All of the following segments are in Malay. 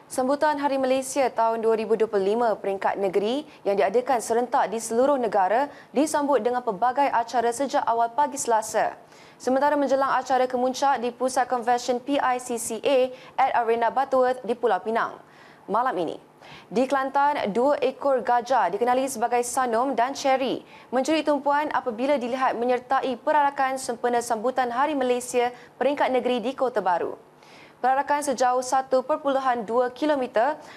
Sambutan Hari Malaysia tahun 2025 peringkat negeri yang diadakan serentak di seluruh negara disambut dengan pelbagai acara sejak awal pagi Selasa. Sementara menjelang acara kemuncak di Pusat Convention PICCA at Arena Butterworth di Pulau Pinang. Malam ini, di Kelantan, 2 ekor gajah dikenali sebagai Sanom dan Cherry mencuri tumpuan apabila dilihat menyertai perarakan sempena sambutan Hari Malaysia peringkat negeri di Kota Baru. Perarakan sejauh 1.2 km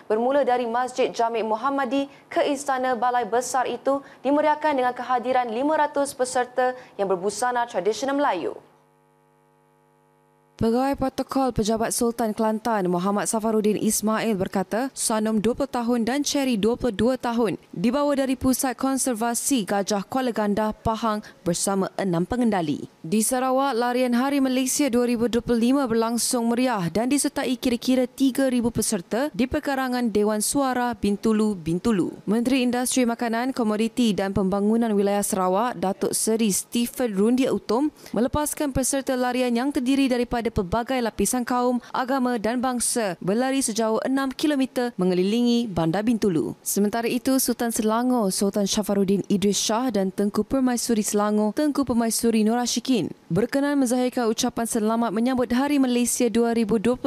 bermula dari Masjid Jami' Muhammadi ke Istana Balai Besar itu dimeriahkan dengan kehadiran 500 peserta yang berbusana tradisional Melayu. Pegawai Protokol Pejabat Sultan Kelantan Muhammad Safaruddin Ismail berkata Sanom 20 tahun dan Cherry 22 tahun dibawa dari Pusat Konservasi Gajah Kuala Gandah, Pahang bersama 6 pengendali. Di Sarawak, larian Hari Malaysia 2025 berlangsung meriah dan disertai kira-kira 3,000 peserta di perkarangan Dewan Suara Bintulu. Menteri Industri Makanan, Komoditi dan Pembangunan Wilayah Sarawak, Datuk Seri Stephen Rundia Utom melepaskan peserta larian yang terdiri daripada pelbagai lapisan kaum, agama dan bangsa berlari sejauh 6 km mengelilingi Bandar Bintulu. Sementara itu, Sultan Selangor Sultan Syafaruddin Idris Shah dan Tengku Permaisuri Selangor Tengku Permaisuri Nur Ashikin berkenan menzahirkan ucapan selamat menyambut Hari Malaysia 2025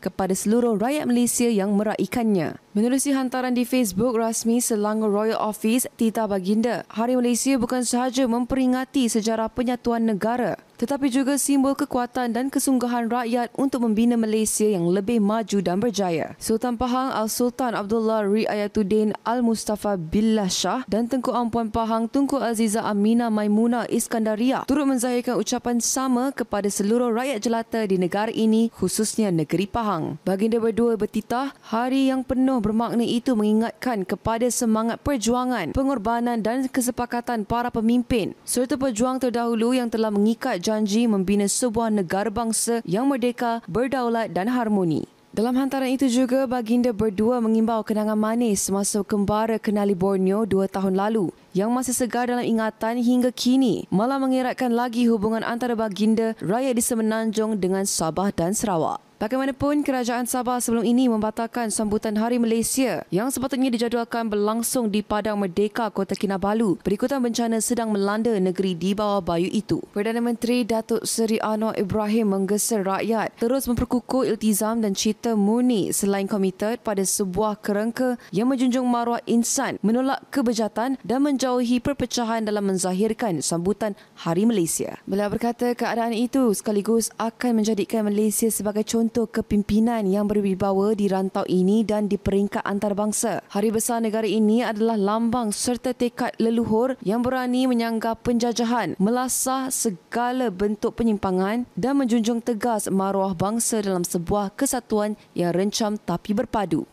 kepada seluruh rakyat Malaysia yang meraikannya. Menerusi hantaran di Facebook rasmi Selangor Royal Office, Tita Baginda, Hari Malaysia bukan sahaja memperingati sejarah penyatuan negara, tetapi juga simbol kekuatan dan kesungguhan rakyat untuk membina Malaysia yang lebih maju dan berjaya. Sultan Pahang Al-Sultan Abdullah Riayatuddin Al-Mustafa Billah Shah dan Tengku Ampuan Pahang Tunku Aziza Amina Maimunah Iskandaria turut menzahirkan ucapan sama kepada seluruh rakyat jelata di negara ini, khususnya negeri Pahang. Baginda berdua bertitah, hari yang penuh bermakna itu mengingatkan kepada semangat perjuangan, pengorbanan dan kesepakatan para pemimpin serta pejuang terdahulu yang telah mengikat janji membina sebuah negara bangsa yang merdeka, berdaulat dan harmoni. Dalam hantaran itu juga, baginda berdua mengimbau kenangan manis semasa kembara kenali Borneo 2 tahun lalu yang masih segar dalam ingatan hingga kini, malah mengeratkan lagi hubungan antara baginda, rakyat di Semenanjung dengan Sabah dan Sarawak. Bagaimanapun, Kerajaan Sabah sebelum ini membatalkan sambutan Hari Malaysia yang sepatutnya dijadualkan berlangsung di Padang Merdeka Kota Kinabalu berikutan bencana sedang melanda negeri di bawah bayu itu. Perdana Menteri Datuk Seri Anwar Ibrahim menggesa rakyat terus memperkukuh iltizam dan cita murni selain komited pada sebuah kerangka yang menjunjung maruah insan, menolak kebejatan dan menjauhi perpecahan dalam menzahirkan sambutan Hari Malaysia. Beliau berkata keadaan itu sekaligus akan menjadikan Malaysia sebagai contoh kepimpinan yang berwibawa di rantau ini dan di peringkat antarabangsa. Hari besar negara ini adalah lambang serta tekad leluhur yang berani menyanggah penjajahan, melasah segala bentuk penyimpangan dan menjunjung tegas maruah bangsa dalam sebuah kesatuan yang rencam tapi berpadu.